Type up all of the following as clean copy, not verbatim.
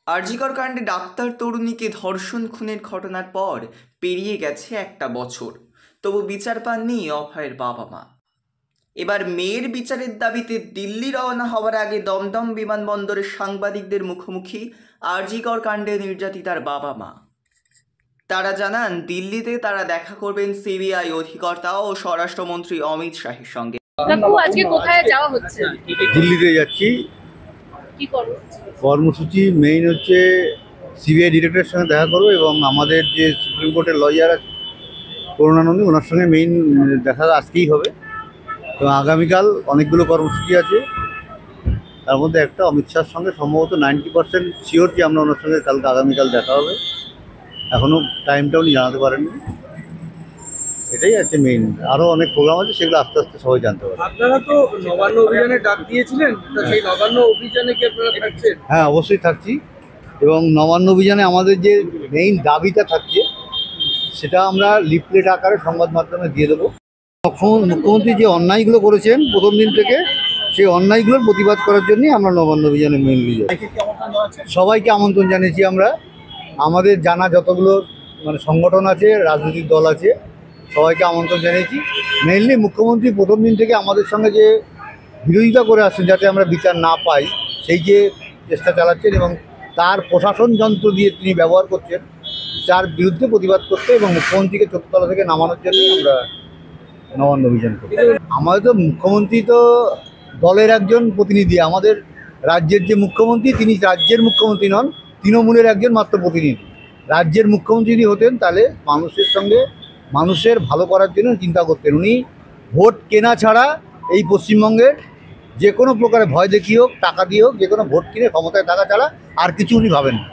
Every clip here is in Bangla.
আরজিকর কাণ্ডে ডাক্তার তরুণীকে ধর্ষণ খুনের ঘটনার পর পেরিয়ে গেছে একটা বছর, তবু বিচার পাননি অভয়ের বাবা মা। এবার মেয়ের বিচারের দাবিতে দিল্লি রওনা হওয়ার আগে দমদম বিমানবন্দরের সাংবাদিকদের মুখোমুখি আরজিকর কাণ্ডে নির্যাতিতার বাবা মা। তারা জানান, দিল্লিতে তারা দেখা করবেন সিবিআই অধিকর্তা ও স্বরাষ্ট্রমন্ত্রী অমিত শাহের সঙ্গে। আজকে কোথায় যাওয়া হচ্ছে? দিল্লিতে যাচ্ছি। কি করব? কর্মসূচি মেইন হচ্ছে সিবিআই ডিরেক্টরের সঙ্গে দেখা করবো এবং আমাদের যে সুপ্রিম কোর্টের লয়ার আছে করুণানন্দী, ওনার সঙ্গে মেইন দেখা আজকেই হবে। তো আগামীকাল অনেকগুলো কর্মসূচি আছে, তার মধ্যে একটা অমিত শাহর সঙ্গে সম্ভবত 90% শিওর যে আমরা ওনার সঙ্গে কালকে আগামীকাল দেখা হবে। এখনও টাইমটা উনি জানাতে পারেননি। এটাই আছে মেইন। আরও অনেক প্রোগ্রাম আছে, সেগুলো আস্তে আস্তে সবাই জানতে পারবে। আপনারা তো নবান্ন অভিযানে ডাক দিয়েছিলেন, সেই নবান্ন অভিযানে কি আপনারা থাকছেন? হ্যাঁ, অবশ্যই থাকছি। এবং নবান্ন অভিযানে আমাদের যে মেইন দাবিটা থাকছে সেটা আমরা লিফলেট আকারে সংবাদ মাধ্যমে দিয়ে দেবো। মুখ্যমন্ত্রী যে অন্যায়গুলো করেছেন প্রথম দিন থেকে, সেই অন্যায়গুলোর প্রতিবাদ করার জন্যই আমরা নবান্ন অভিযানে মেইনলি যাই। সবাইকে আমন্ত্রণ জানিয়েছি আমরা। আমাদের জানা যতগুলো সংগঠন আছে, রাজনৈতিক দল আছে, সবাইকে আমন্ত্রণ জানিয়েছি। মেইনলি মুখ্যমন্ত্রী প্রথম দিন থেকে আমাদের সঙ্গে যে বিরোধিতা করে আসছেন যাতে আমরা বিচার না পাই, সেই যে চেষ্টা চালাচ্ছেন এবং তার প্রশাসন যন্ত্র দিয়ে তিনি ব্যবহার করছেন, তার বিরুদ্ধে প্রতিবাদ করতে এবং মুখ্যমন্ত্রীকে চতুর্থতলা থেকে নামানোর জন্যই আমরা নবান্ন অভিযান করি। আমাদের তো মুখ্যমন্ত্রী তো দলের একজন প্রতিনিধি। আমাদের রাজ্যের যে মুখ্যমন্ত্রী, তিনি রাজ্যের মুখ্যমন্ত্রী নন, তৃণমূলের একজন মাত্র প্রতিনিধি। রাজ্যের মুখ্যমন্ত্রী যদি হতেন তাহলে মানুষের সঙ্গে মানুষের ভালো করার জন্য চিন্তা করতেন। উনি ভোট কেনা ছাড়া এই পশ্চিমবঙ্গের যে কোনো প্রকারে ভয় দেখিয়ে হোক, টাকা দিয়ে হোক, যে কোনো ভোট কিনে ক্ষমতায় থাকা ছাড়া আর কিছু উনি ভাবেন না।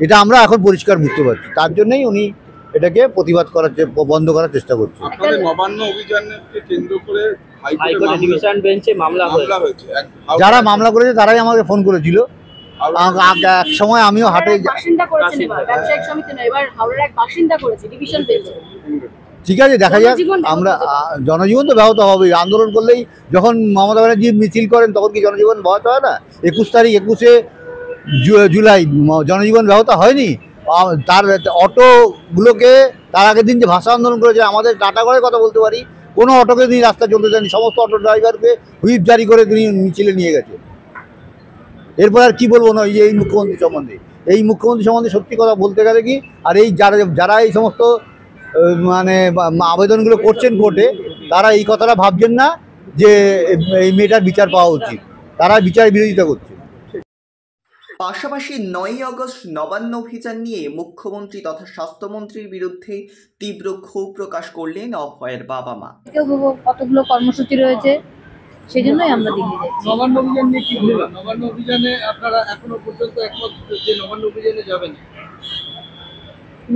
এটা আমরা এখন পরিষ্কার বুঝতে পারছি। তার জন্যই উনি এটাকে প্রতিবাদ করার, বন্ধ করার চেষ্টা করছেন। আপনাদের নবান্ন অভিযানকে কেন্দ্র করে হাইকোর্টে ডিভিশন বেঞ্চে মামলা হয়েছে। যারা মামলা করেছে তারাই আমাকে ফোন করেছিল। এক সময় আমিও হাটে বাসিন্দা করেছেন, এবার ব্যবসায়িক সমিতি নয়, এবার হাওড়ার এক বাসিন্দা করেছে ডিভিশন বেঞ্চে। ঠিক আছে, দেখা যাক। আমরা জনজীবন তো ব্যাহত হবে। আন্দোলন করলেই, যখন মমতা ব্যানার্জি মিছিল করেন তখন কি জনজীবন ব্যাহত হয় না? 21 জুলাই জনজীবন ব্যাহত হয়নি? তার অটোগুলোকে তার আগের দিন যে ভাষা আন্দোলন করেছে, আমাদের টাটাগড়ের কথা বলতে পারি, কোনো অটোকে তিনি রাস্তা চলতে দেননি। সমস্ত অটো ড্রাইভারকে হুইপ জারি করে তিনি মিছিলে নিয়ে গেছে। এরপর আর কি বলবো না এই মুখ্যমন্ত্রী সম্বন্ধে। এই মুখ্যমন্ত্রী সম্বন্ধে সত্যি কথা বলতে গেলে কি, আর এই যারা এই সমস্ত আবেদনগুলো করছেন কোর্টে, তারা এই কথাটা ভাবছেন না যে এই মেয়েটার বিচার পাওয়া উচিত। তারা বিচার বিরোধিতা করছে। পাশাপাশি 9ই আগস্ট নবান্ন অভিযান নিয়ে মুখ্যমন্ত্রী তথা স্বাস্থ্যমন্ত্রীর বিরুদ্ধে তীব্র ক্ষোভ প্রকাশ করলেন অভয়ের বাবা মা। কতগুলো কর্মসূচি রয়েছে, সেই জন্যই আমরা দিল্লি যাচ্ছি। নবান্ন অভিযান নিয়ে কি বলবেন? নবান্ন অভিযানে আপনারা এখনো পর্যন্ত একমত যে নবান্ন অভিযানে যাবেন?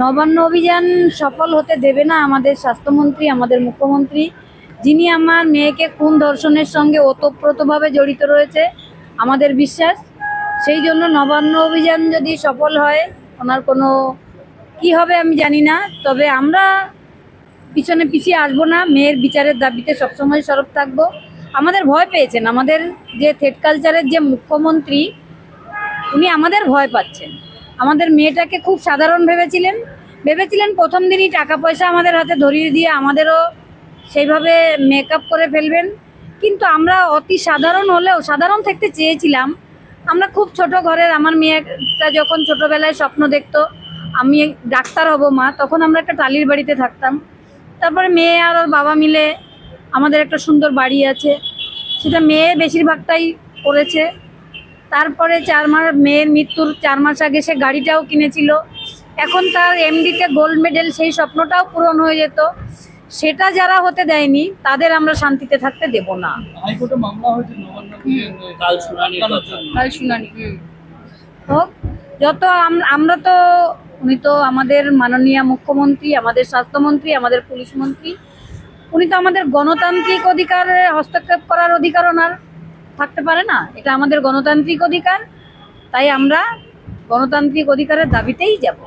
নবান্ন অভিযান সফল হতে দেবে না আমাদের স্বাস্থ্যমন্ত্রী, আমাদের মুখ্যমন্ত্রী, যিনি আমার মেয়েকে খুন ধর্ষণের সঙ্গে ওতপ্রোতভাবে জড়িত রয়েছে। আমাদের বিশ্বাস, সেই জন্য নবান্ন অভিযান যদি সফল হয়, ওনার কোনো কি হবে আমি জানি না, তবে আমরা পিছিয়ে আসবো না। মেয়ের বিচারের দাবিতে সবসময় সরব থাকবো। আমাদের ভয় পেয়েছেন, আমাদের যে থ্রেড কালচারের যে মুখ্যমন্ত্রী, উনি আমাদের ভয় পাচ্ছেন। আমাদের মেয়েটাকে খুব সাধারণ ভেবেছিলেন প্রথম দিনই টাকা পয়সা আমাদের হাতে ধরিয়ে দিয়ে আমাদেরও সেইভাবে মেকআপ করে ফেলবেন। কিন্তু আমরা অতি সাধারণ হলেও সাধারণ থাকতে চেয়েছিলাম। আমরা খুব ছোট ঘরের, আমার মেয়েটা যখন ছোটোবেলায় স্বপ্ন দেখতো আমি ডাক্তার হব মা, তখন আমরা একটা টালির বাড়িতে থাকতাম। তারপরে মেয়ে আর ওর বাবা মিলে আমাদের একটা সুন্দর বাড়ি আছে, সেটা মেয়ে বেশিরভাগটাই করেছে। তারপরে মেয়ের মৃত্যুর 4 মাস আগে সে গাড়িটাও কিনেছিল। এখন তার এমডিতে গোল্ড মেডেল, সেই স্বপ্নটাও পূরণ হয়ে যেত। সেটা যারা হতে দেয়নি তাদের আমরা শান্তিতে থাকতে দেব না। হাইকোর্টে মামলা হয়েছে নবান্ন কাল শুনানি হোক। আমরা তো, উনি তো আমাদের মাননীয় মুখ্যমন্ত্রী, আমাদের স্বাস্থ্যমন্ত্রী, আমাদের পুলিশ মন্ত্রী, উনি তো আমাদের গণতান্ত্রিক অধিকারে হস্তক্ষেপ করার অধিকার ওনার থাকতে পারে না। এটা আমাদের গণতান্ত্রিক অধিকার, তাই আমরা গণতান্ত্রিক অধিকারের দাবিতেই যাব।